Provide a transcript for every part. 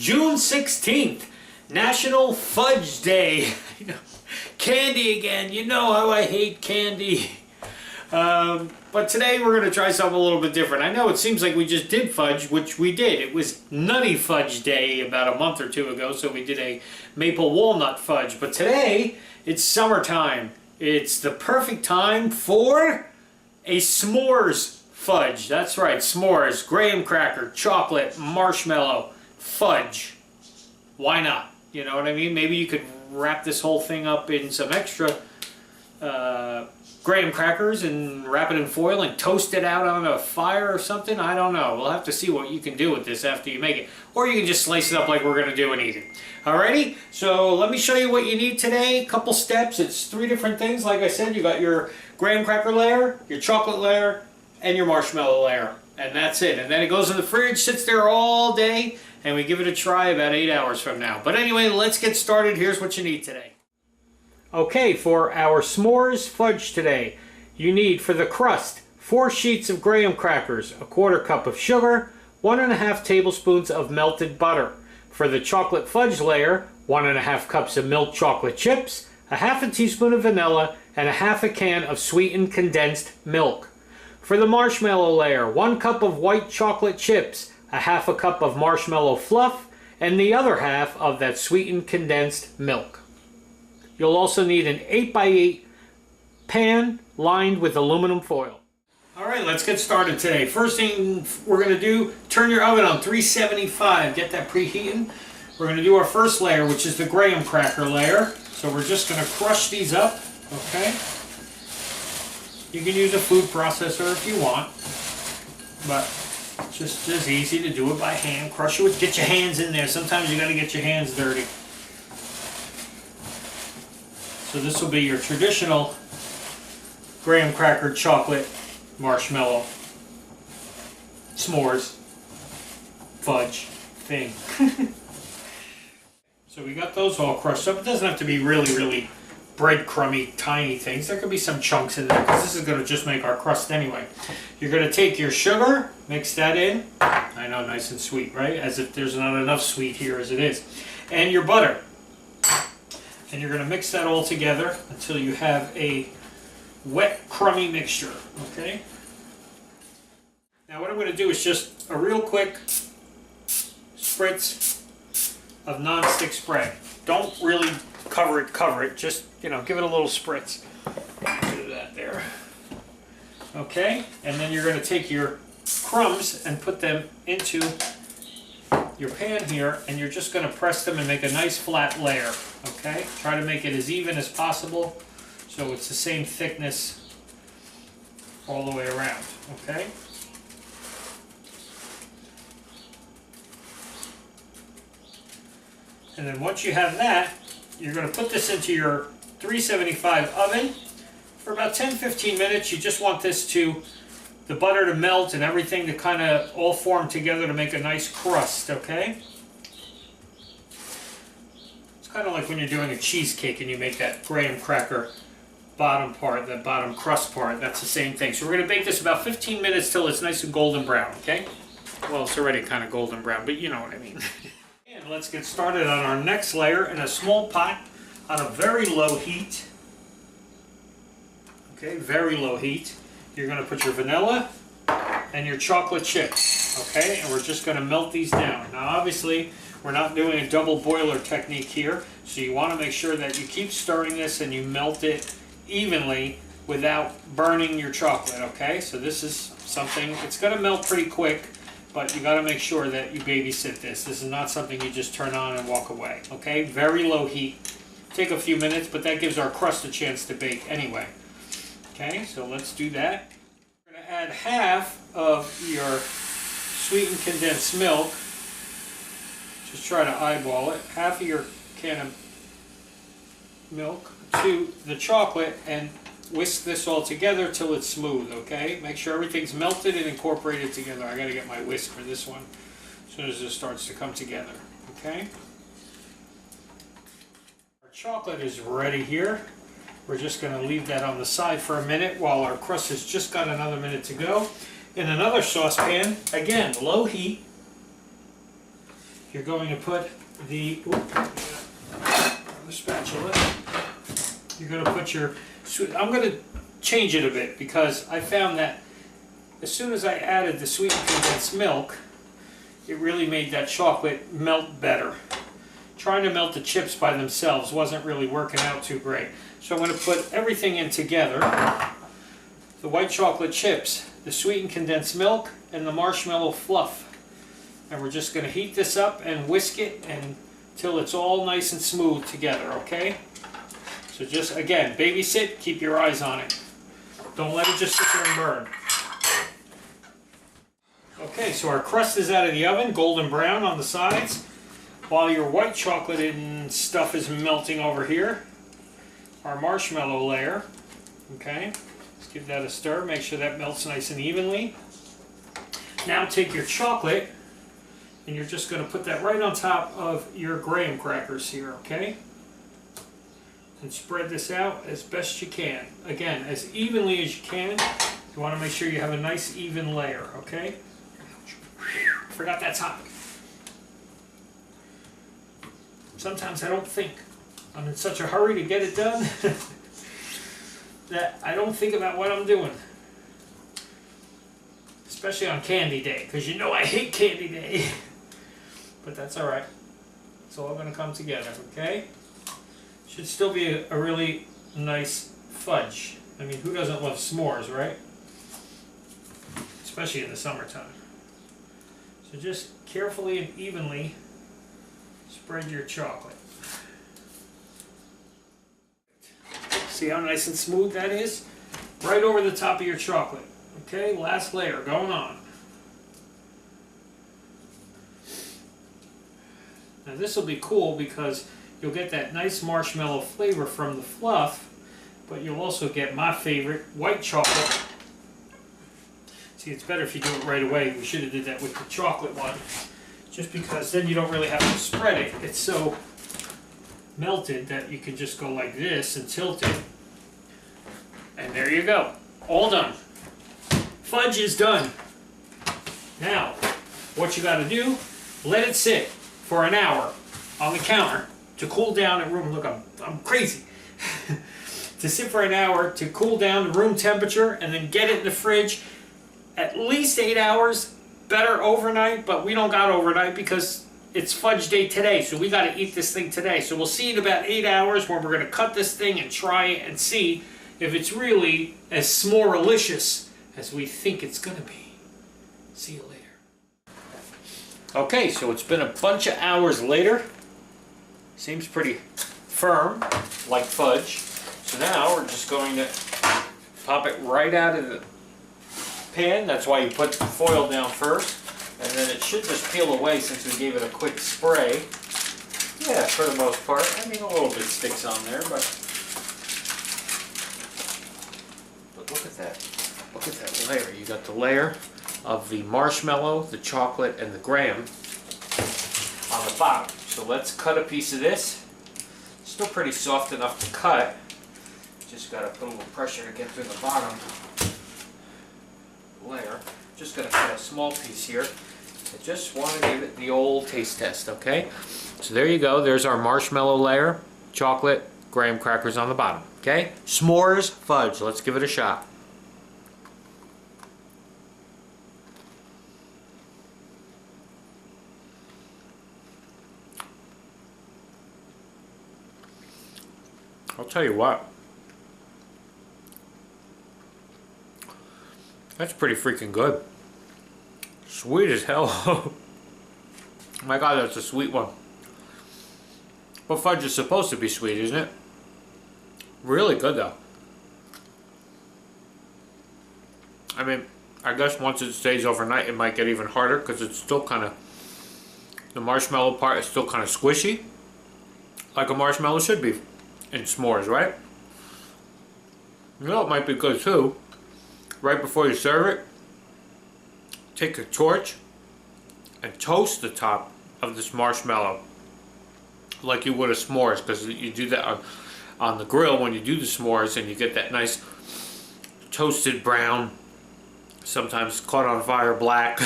June 16th, National Fudge Day. Candy again. You know how I hate candy. But today we're going to try something a little bit different. I know it seems like we just did fudge, which we did. It was Nutty Fudge Day about a month or two ago, so we did a maple walnut fudge. But today, it's summertime. It's the perfect time for a s'mores fudge. That's right, s'mores, graham cracker, chocolate, marshmallow, fudge. Why not? You know what I mean? Maybe you could wrap this whole thing up in some extra graham crackers and wrap it in foil and toast it out on a fire or something. I don't know. We'll have to see what you can do with this after you make it. Or you can just slice it up like we're going to do and eat it. Alrighty? So let me show you what you need today. Couple steps. It's 3 different things. Like I said, you got your graham cracker layer, your chocolate layer, and your marshmallow layer. And that's it. And then it goes in the fridge, sits there all day, and we give it a try about 8 hours from now. But anyway, let's get started. Here's what you need today. Okay, for our s'mores fudge today, you need for the crust 4 sheets of graham crackers, a 1/4 cup of sugar, 1½ tablespoons of melted butter. For the chocolate fudge layer, 1½ cups of milk chocolate chips, a 1/2 teaspoon of vanilla, and a 1/2 can of sweetened condensed milk. For the marshmallow layer, 1 cup of white chocolate chips, a 1/2 cup of marshmallow fluff, and the other half of that sweetened condensed milk. You'll also need an 8x8 pan lined with aluminum foil. Alright, let's get started today. First thing we're going to do, turn your oven on 375. Get that preheating. We're going to do our first layer, which is the graham cracker layer. So we're just going to crush these up, okay? You can use a food processor if you want, but it's just as easy to do it by hand. Crush it with, get your hands in there. Sometimes you got to get your hands dirty. So this will be your traditional graham cracker, chocolate, marshmallow, s'mores, fudge thing. So we got those all crushed up. It doesn't have to be really breadcrumby, tiny things. There could be some chunks in there because this is going to just make our crust anyway. You're going to take your sugar, mix that in. I know, nice and sweet, right? As if there's not enough sweet here as it is. And your butter. And you're going to mix that all together until you have a wet, crummy mixture, okay? Now what I'm going to do is just a real quick spritz of non-stick spray. Don't really cover it, just, you know, give it a little spritz. Do that there. Okay, and then you're going to take your crumbs and put them into your pan here, and you're just going to press them and make a nice flat layer. Okay, try to make it as even as possible so it's the same thickness all the way around. Okay, and then once you have that, you're going to put this into your 375 oven for about 10-15 minutes. You just want this to, the butter to melt and everything to kind of all form together to make a nice crust, okay? It's kind of like when you're doing a cheesecake and you make that graham cracker bottom part, that bottom crust part. That's the same thing. So we're going to bake this about 15 minutes till it's nice and golden brown, okay? Well, it's already kind of golden brown, but you know what I mean. And let's get started on our next layer in a small pot on a very low heat. Okay, very low heat. You're going to put your vanilla and your chocolate chips, okay? And we're just going to melt these down. Now obviously we're not doing a double boiler technique here, so you want to make sure that you keep stirring this and you melt it evenly without burning your chocolate, okay? So this is something, it's going to melt pretty quick, but you got to make sure that you babysit this. This is not something you just turn on and walk away, okay? Very low heat. Take a few minutes, but that gives our crust a chance to bake anyway. Okay, so let's do that. We're going to add half of your sweetened condensed milk. Just try to eyeball it. Half of your can of milk to the chocolate and whisk this all together till it's smooth, okay? Make sure everything's melted and incorporated together. I got to get my whisk for this one as soon as this starts to come together, okay? Our chocolate is ready here. We're just going to leave that on the side for a minute while our crust has just got another minute to go. In another saucepan, again, low heat, you're going to put the spatula. You're going to put your sweet. I'm going to change it a bit because I found that as soon as I added the sweetened condensed milk, it really made that chocolate melt better. Trying to melt the chips by themselves wasn't really working out too great. So I'm going to put everything in together. The white chocolate chips, the sweetened condensed milk, and the marshmallow fluff. And we're just going to heat this up and whisk it until it's all nice and smooth together, okay? So just, again, babysit, keep your eyes on it. Don't let it just sit there and burn. Okay, so our crust is out of the oven, golden brown on the sides. While your white chocolate and stuff is melting over here, our marshmallow layer, okay? Let's give that a stir, make sure that melts nice and evenly. Now take your chocolate, and you're just going to put that right on top of your graham crackers here, okay? And spread this out as best you can. Again, as evenly as you can. You want to make sure you have a nice even layer, okay? Forgot that's hot. Sometimes I don't think. I'm in such a hurry to get it done that I don't think about what I'm doing. Especially on candy day, because you know I hate candy day. But that's alright. It's all going to come together, okay? Should still be a really nice fudge. I mean, who doesn't love s'mores, right? Especially in the summertime. So just carefully and evenly spread your chocolate. See how nice and smooth that is? Right over the top of your chocolate. Okay, last layer going on. Now this will be cool because you'll get that nice marshmallow flavor from the fluff, but you'll also get my favorite, white chocolate. See, it's better if you do it right away. We should have did that with the chocolate one. Just because then you don't really have to spread it. It's so melted that you can just go like this and tilt it. And there you go. All done. Fudge is done. Now, what you got to do, let it sit for an hour on the counter to cool down at room, look, I'm crazy. To sit for an hour to cool down to room temperature and then get it in the fridge at least 8 hours. Better overnight, but we don't got overnight because it's fudge day today, so we got to eat this thing today. So we'll see in about 8 hours when we're going to cut this thing and try it and see if it's really as s'more-alicious as we think it's going to be. See you later. Okay, so it's been a bunch of hours later. Seems pretty firm, like fudge. So now we're just going to pop it right out of the pan. That's why you put the foil down first. And then it should just peel away since we gave it a quick spray. Yeah, for the most part. I mean, a little bit sticks on there, but look at that. Look at that layer. You got the layer of the marshmallow, the chocolate, and the graham on the bottom. So let's cut a piece of this. Still pretty soft enough to cut. Just got to put a little pressure to get through the bottom layer. Just going to cut a small piece here. I just want to give it the old taste test, okay? So there you go. There's our marshmallow layer, chocolate, graham crackers on the bottom, okay? S'mores fudge. Let's give it a shot. I'll tell you what. That's pretty freaking good. Sweet as hell. Oh my god, that's a sweet one. Well, fudge is supposed to be sweet, isn't it? Really good though. I mean, I guess once it stays overnight it might get even harder because it's still kind of, the marshmallow part is still kind of squishy. Like a marshmallow should be in s'mores, right? You know, it might be good too. Right before you serve it, take a torch and toast the top of this marshmallow like you would a s'mores, because you do that on the grill when you do the s'mores, and you get that nice toasted brown, sometimes caught on fire black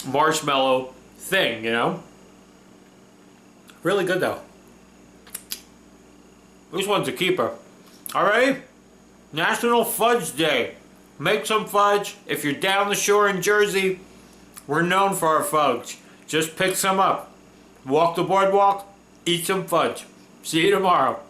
marshmallow thing, you know? Really good though. This one's a keeper. Alright? National Fudge Day. Make some fudge. If you're down the shore in Jersey, we're known for our fudge. Just pick some up. Walk the boardwalk, eat some fudge. See you tomorrow.